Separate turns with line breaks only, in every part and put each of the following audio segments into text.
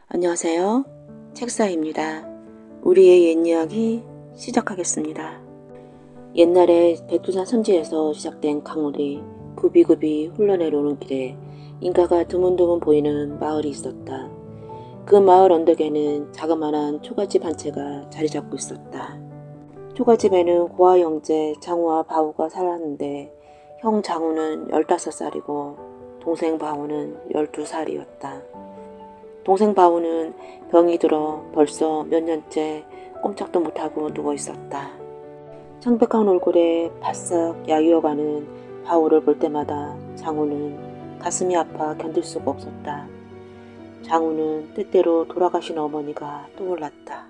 안녕하세요. 책사입니다. 우리의 옛 이야기 시작하겠습니다. 옛날에 백두산 선지에서 시작된 강물이 굽이굽이 흘러내려오는 길에 인가가 드문드문 보이는 마을이 있었다. 그 마을 언덕에는 자그마한 초가집 한 채가 자리 잡고 있었다. 초가집에는 고아 형제 장우와 바우가 살았는데 형 장우는 15살이고 동생 바우는 12살이었다. 동생 바우는 병이 들어 벌써 몇 년째 꼼짝도 못하고 누워 있었다. 창백한 얼굴에 바싹 야위어가는 바우를 볼 때마다 장우는 가슴이 아파 견딜 수가 없었다. 장우는 때때로 돌아가신 어머니가 떠올랐다.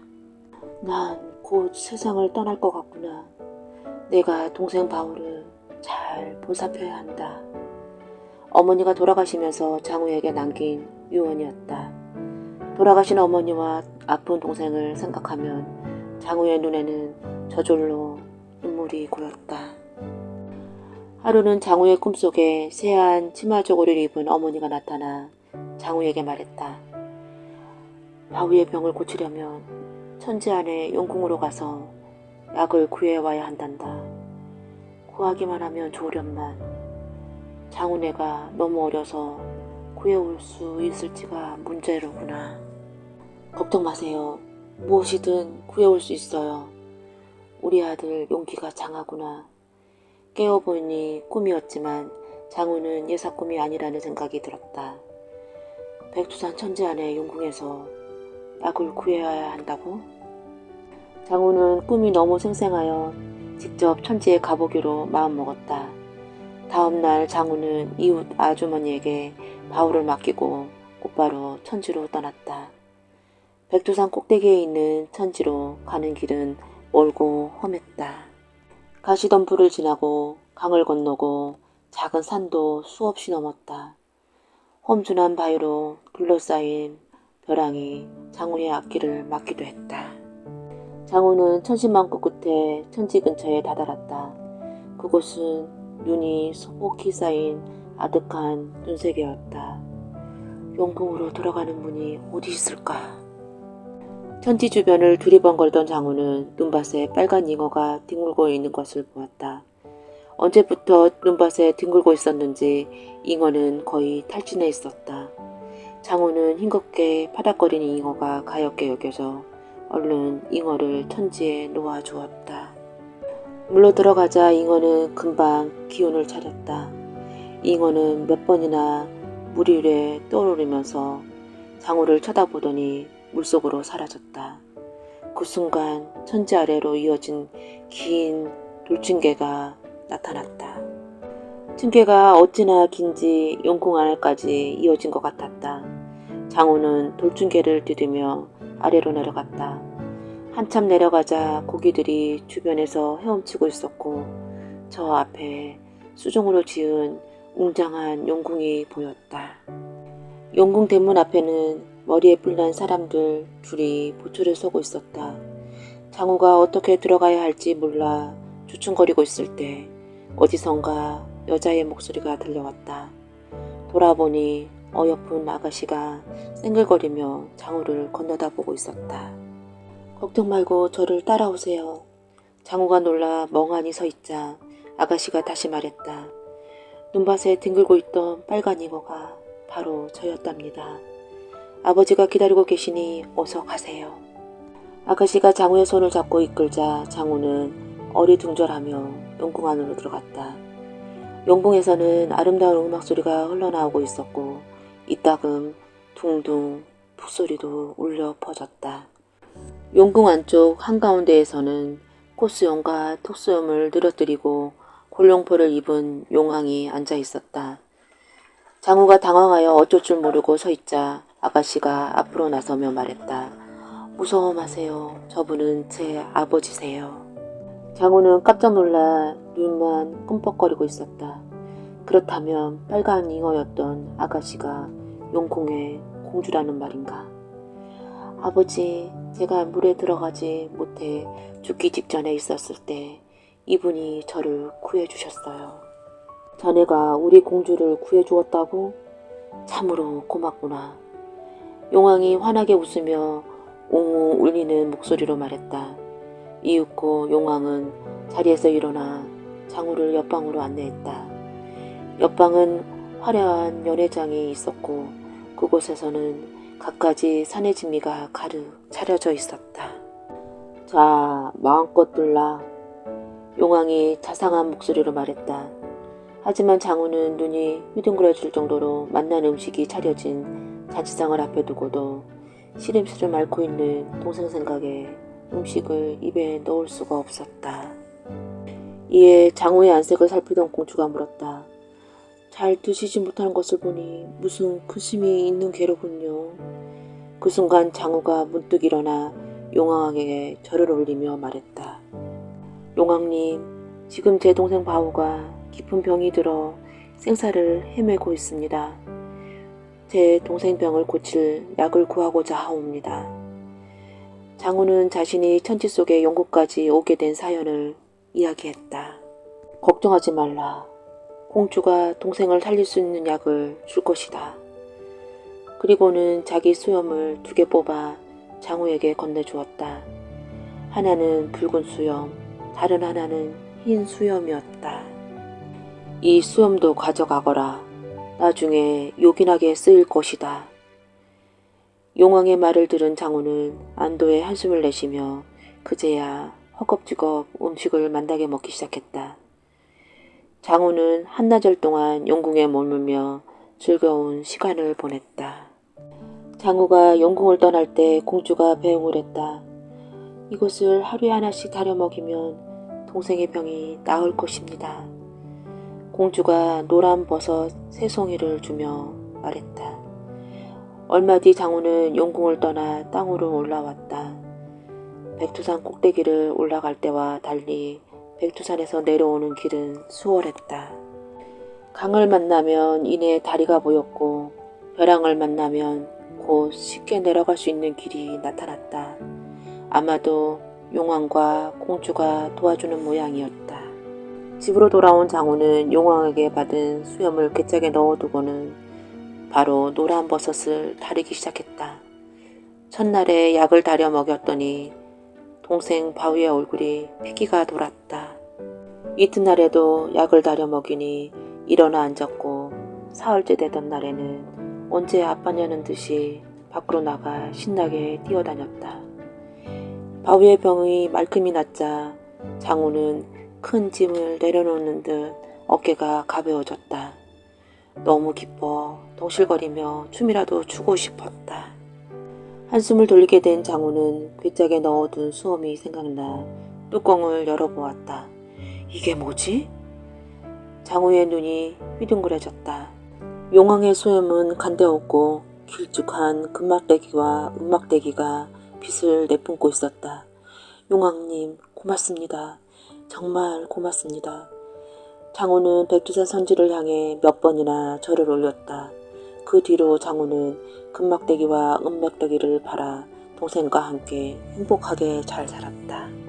난 곧 세상을 떠날 것 같구나. 내가 동생 바우를 잘 보살펴야 한다. 어머니가 돌아가시면서 장우에게 남긴 유언이었다. 돌아가신 어머니와 아픈 동생을 생각하면 장우의 눈에는 저절로 눈물이 고였다. 하루는 장우의 꿈속에 새하얀 치마 저고리를 입은 어머니가 나타나 장우에게 말했다. 바우의 병을 고치려면 천지 안에 용궁으로 가서 약을 구해와야 한단다. 구하기만 하면 좋으련만 장우네가 너무 어려서 구해올 수 있을지가 문제로구나. 걱정 마세요. 무엇이든 구해올 수 있어요. 우리 아들 용기가 장하구나. 깨어보니 꿈이었지만 장우는 예사 꿈이 아니라는 생각이 들었다. 백두산 천지 안의 용궁에서 약을 구해야 한다고? 장우는 꿈이 너무 생생하여 직접 천지에 가보기로 마음먹었다. 다음날 장우는 이웃 아주머니에게 바우를 맡기고 곧바로 천지로 떠났다. 백두산 꼭대기에 있는 천지로 가는 길은 멀고 험했다. 가시덤불을 지나고 강을 건너고 작은 산도 수없이 넘었다. 험준한 바위로 둘러싸인 벼랑이 장우의 앞길을 막기도 했다. 장우는 천신만고 끝에 천지 근처에 다다랐다. 그곳은 눈이 소복히 쌓인 아득한 눈세계였다. 용궁으로 돌아가는 문이 어디 있을까? 천지 주변을 두리번거리던 장우는 눈밭에 빨간 잉어가 뒹굴고 있는 것을 보았다. 언제부터 눈밭에 뒹굴고 있었는지 잉어는 거의 탈진해 있었다. 장우는 싱겁게 파닥거리는 잉어가 가엾게 여겨져 얼른 잉어를 천지에 놓아주었다. 물로 들어가자 잉어는 금방 기운을 차렸다. 잉어는 몇 번이나 물 위에 떠오르면서 장우를 쳐다보더니 물속으로 사라졌다. 그 순간 천지 아래로 이어진 긴 돌층계가 나타났다. 층계가 어찌나 긴지 용궁 안에까지 이어진 것 같았다. 장우는 돌층계를 디디며 아래로 내려갔다. 한참 내려가자 고기들이 주변에서 헤엄치고 있었고 저 앞에 수종으로 지은 웅장한 용궁이 보였다. 용궁 대문 앞에는 머리에 뿔난 사람들 둘이 보초를 서고 있었다. 장우가 어떻게 들어가야 할지 몰라 주춤거리고 있을 때 어디선가 여자의 목소리가 들려왔다. 돌아보니 어여쁜 아가씨가 쌩글거리며 장우를 건너다 보고 있었다. 걱정 말고 저를 따라오세요. 장우가 놀라 멍하니 서 있자 아가씨가 다시 말했다. 눈밭에 뒹굴고 있던 빨간 잉어가 바로 저였답니다. 아버지가 기다리고 계시니 어서 가세요. 아가씨가 장우의 손을 잡고 이끌자 장우는 어리둥절하며 용궁 안으로 들어갔다. 용궁에서는 아름다운 음악소리가 흘러나오고 있었고 이따금 둥둥 풋소리도 울려 퍼졌다. 용궁 안쪽 한가운데에서는 코수염과 톡수염을 늘어뜨리고 골룡포를 입은 용왕이 앉아 있었다. 장우가 당황하여 어쩔 줄 모르고 서 있자 아가씨가 앞으로 나서며 말했다. 무서워 마세요. 저분은 제 아버지세요. 장우는 깜짝 놀라 눈만 끔뻑거리고 있었다. 그렇다면 빨간 잉어였던 아가씨가 용궁의 공주라는 말인가? 아버지, 제가 물에 들어가지 못해 죽기 직전에 있었을 때 이분이 저를 구해주셨어요. 자네가 우리 공주를 구해주었다고? 참으로 고맙구나. 용왕이 환하게 웃으며 웅웅 울리는 목소리로 말했다. 이윽고 용왕은 자리에서 일어나 장우를 옆방으로 안내했다. 옆방은 화려한 연회장이 있었고 그곳에서는 갖가지 산의 진미가 가득 차려져 있었다. 자, 마음껏 들라. 용왕이 자상한 목소리로 말했다. 하지만 장우는 눈이 휘둥그레질 정도로 맛난 음식이 차려진 잔치상을 앞에 두고도 시름시름 앓고 있는 동생 생각에 음식을 입에 넣을 수가 없었다. 이에 장우의 안색을 살피던 공주가 물었다. 잘 드시지 못하는 것을 보니 무슨 근심이 있는 게로군요. 그 순간 장우가 문득 일어나 용왕에게 절을 올리며 말했다. 용왕님, 지금 제 동생 바우가 깊은 병이 들어 생사를 헤매고 있습니다. 제 동생 병을 고칠 약을 구하고자 하옵니다. 장우는 자신이 천지 속의 영국까지 오게 된 사연을 이야기했다. 걱정하지 말라. 공주가 동생을 살릴 수 있는 약을 줄 것이다. 그리고는 자기 수염을 2개 뽑아 장우에게 건네주었다. 하나는 붉은 수염, 다른 하나는 흰 수염이었다. 이 수염도 가져가거라. 나중에 요긴하게 쓰일 것이다. 용왕의 말을 들은 장우는 안도의 한숨을 내쉬며 그제야 허겁지겁 음식을 만나게 먹기 시작했다. 장우는 한나절 동안 영궁에 머물며 즐거운 시간을 보냈다. 장우가 영궁을 떠날 때 공주가 배웅을 했다. 이것을 하루에 하나씩 다려 먹이면 동생의 병이 나을 것입니다. 공주가 노란 버섯 3송이를 주며 말했다. 얼마 뒤 장우는 영궁을 떠나 땅으로 올라왔다. 백두산 꼭대기를 올라갈 때와 달리 백두산에서 내려오는 길은 수월했다. 강을 만나면 이내 다리가 보였고 벼랑을 만나면 곧 쉽게 내려갈 수 있는 길이 나타났다. 아마도 용왕과 공주가 도와주는 모양이었다. 집으로 돌아온 장우는 용왕에게 받은 수염을 괴짝에 넣어두고는 바로 노란 버섯을 다리기 시작했다. 첫날에 약을 다려 먹였더니 동생 바위의 얼굴이 피기가 돌았다. 이튿날에도 약을 다려 먹이니 일어나 앉았고 사흘째 되던 날에는 언제 아빠냐는 듯이 밖으로 나가 신나게 뛰어다녔다. 바위의 병이 말끔히 낫자 장우는 큰 짐을 내려놓는 듯 어깨가 가벼워졌다. 너무 기뻐 덩실거리며 춤이라도 추고 싶었다. 한숨을 돌리게 된 장우는 괴짝에 넣어둔 수염이 생각나 뚜껑을 열어보았다. 이게 뭐지? 장우의 눈이 휘둥그레졌다. 용왕의 수염은 간데없고 길쭉한 금막대기와 은막대기가 빛을 내뿜고 있었다. 용왕님, 고맙습니다. 정말 고맙습니다. 장우는 백두산 선지를 향해 몇 번이나 절을 올렸다. 그 뒤로 장우는 금막대기와 은막대기를 팔아 동생과 함께 행복하게 잘 살았다.